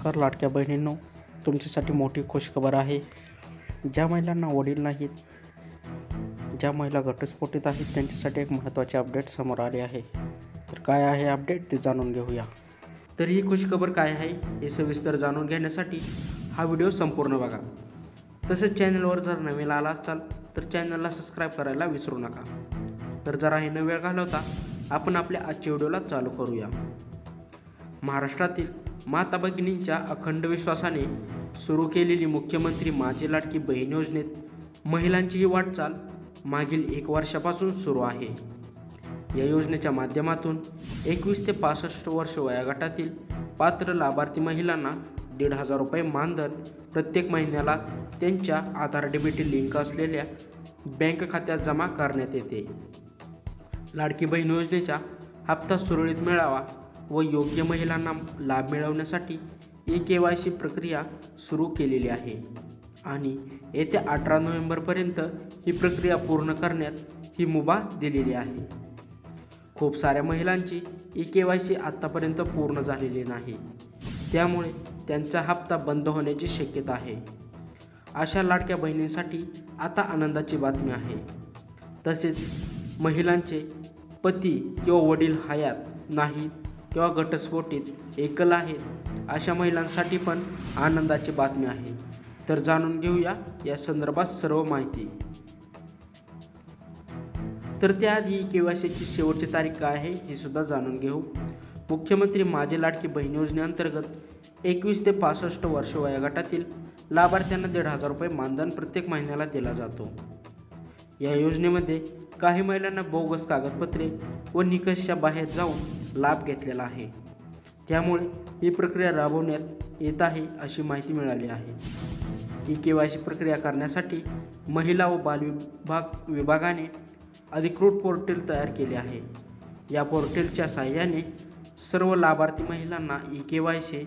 नमस्कार लाडक्या बहिणींनो, तुमच्यासाठी मोठी खुशखबर आहे. ज्या महिलांना वडील नाहीत, ज्या महिला घटस्फोटीत आहेत, त्यांच्यासाठी एक महत्त्वाचे अपडेट समोर आले आहे. तर काय आहे अपडेट ते जाणून घेऊया. तर ही खुशखबर काय आहे हे सविस्तर जाणून घेण्यासाठी हा व्हिडिओ संपूर्ण बघा. तसेच चॅनलवर जर नवीन आला असाल तर चॅनलला सबस्क्राईब करायला विसरू नका. तर जरा हे न वेळ घालवता आपण आपल्या आजच्या व्हिडिओला चालू करूया. महाराष्ट्रातील माता भगिनींच्या अखंड विश्वासाने सुरू केलेली मुख्यमंत्री माझी लाडकी बहीण योजनेत महिलांची ही वाटचाल मागील 1 वर्षापासून सुरू आहे. या योजनेच्या माध्यमातून 21 ते 65 वर्ष वयोगटातील पात्र लाभार्थी महिलांना 1,500 रुपये मानधन प्रत्येक महिन्याला त्यांच्या आधार डेबिट लिंक असलेल्या बँक खात्यात जमा करण्यात येते. लाडकी बहीण योजनेचा हप्ता सुरळीत मिळावा व योग्य महिलांना लाभ मिळवण्यासाठी KYC प्रक्रिया सुरू केलेली आहे आणि येत्या 18 नोव्हेंबरपर्यंत ही प्रक्रिया पूर्ण करण्यात ही मुभा दिलेली आहे. खूप साऱ्या महिलांची KYC आत्तापर्यंत पूर्ण झालेली नाही, त्यामुळे त्यांचा हप्ता बंद होण्याची शक्यता आहे. अशा लाडक्या बहिणींसाठी आता आनंदाची बातमी आहे. तसेच महिलांचे पती किंवा वडील हयात नाहीत किंवा घटस्फोटीत एकल आहेत अशा महिलांसाठी पण आनंदाची बातमी आहे. तर जाणून घेऊया या संदर्भात सर्व माहिती. तर त्याआधी KYCची शेवटची तारीख काय आहे हे सुद्धा जाणून घेऊ. मुख्यमंत्री माझी लाडकी बहीण योजनेअंतर्गत 21 ते 65 वर्ष वयोगटातील लाभार्थ्यांना 1,500 रुपये मानधन प्रत्येक महिन्याला दिला जातो. या योजनेमध्ये काही महिलांना बोगस कागदपत्रे व निकषाच्या बाहेर जाऊन लाभ घेतलेला आहे, त्यामुळे ही प्रक्रिया राबवण्यात येत आहे अशी माहिती मिळाली आहे. KYC प्रक्रिया करण्यासाठी महिला व बाल विभागाने अधिकृत पोर्टल तयार केले आहे. या पोर्टलच्या साहाय्याने सर्व लाभार्थी महिलांना KYC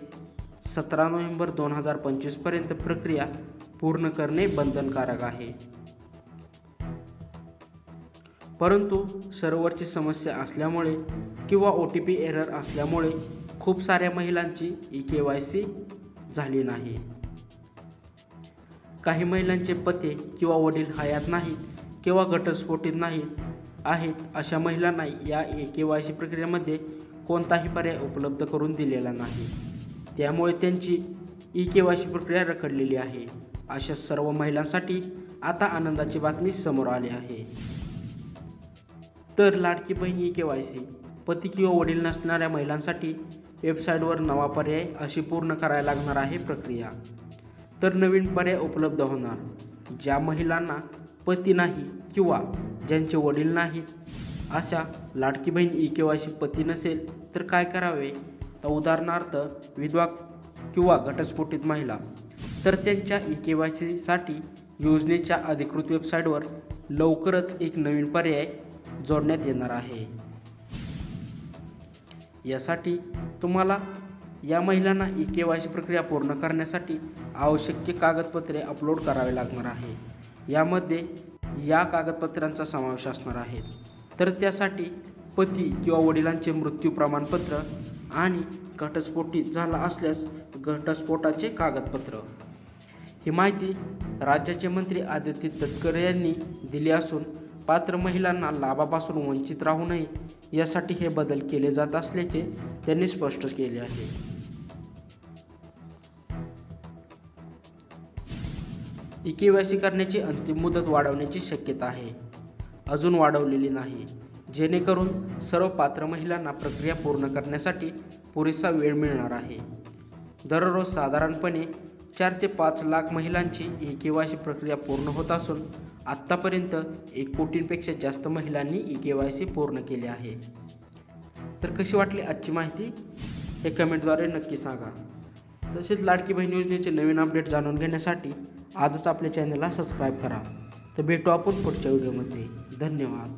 17 नोव्हेंबर 2025 पर्यंत प्रक्रिया पूर्ण करणे बंधनकारक आहे. परंतु सर्व्हरची समस्या असल्यामुळे किंवा OTP एरर असल्यामुळे खूप साऱ्या महिलांची KYC झाली नाही. काही महिलांचे पती किंवा वडील हयात नाहीत किंवा घटस्फोटीत नाहीत आहेत अशा महिलांना या KYC प्रक्रियेमध्ये कोणताही पर्याय उपलब्ध करून दिलेला नाही, त्यामुळे त्यांची KYC प्रक्रिया रखडलेली आहे. अशा सर्व महिलांसाठी आता आनंदाची बातमी समोर आली आहे. तर लाडकी बहीण KYC पती किंवा वडील नसणाऱ्या महिलांसाठी वेबसाईटवर नवा पर्याय अशी पूर्ण करायला लागणार आहे प्रक्रिया. तर नवीन पर्याय उपलब्ध होणार. ज्या महिलांना पती नाही किंवा ज्यांचे वडील नाहीत अशा लाडकी बहीण KYC पती नसेल तर काय करावे, तर उदाहरणार्थ विधवा किंवा घटस्फोटीत महिला, तर त्यांच्या KYCसाठी योजनेच्या अधिकृत वेबसाईटवर लवकरच एक नवीन पर्याय जोडण्यात येणार आहे. यासाठी तुम्हाला या महिलांना KYC प्रक्रिया पूर्ण करण्यासाठी आवश्यक कागदपत्रे अपलोड करावे लागणार आहे. यामध्ये या कागदपत्रांचा समावेश असणार आहे. तर त्यासाठी पती किंवा वडिलांचे मृत्यू प्रमाणपत्र आणि घटस्फोटीत झाला असल्यास घटस्फोटाचे कागदपत्र. ही माहिती राज्याचे मंत्री आदित्य तटकरे यांनी दिली असून पात्र महिलांना लाभापासून वंचित राहू नये यासाठी हे बदल केले जात असल्याचे त्यांनी स्पष्ट केले आहे. KYC करण्याची अंतिम मुदत वाढवण्याची शक्यता आहे, अजून वाढवलेली नाही, जेणेकरून सर्व पात्र महिलांना प्रक्रिया पूर्ण करण्यासाठी पुरेसा वेळ मिळणार आहे. दररोज साधारणपणे 4 ते 5 लाख महिलांची KYC प्रक्रिया पूर्ण होत असून आत्तापर्यंत 1 कोटींपेक्षा जास्त महिलांनी KYC पूर्ण केले आहे. तर कशी वाटली आजची माहिती हे कमेंटद्वारे नक्की सांगा. तसेच लाडकी बहीण योजनेचे नवीन अपडेट जाणून घेण्यासाठी आजच आपल्या चॅनलला सबस्क्राईब करा. तर भेटू आपण पुढच्या व्हिडिओमध्ये. धन्यवाद.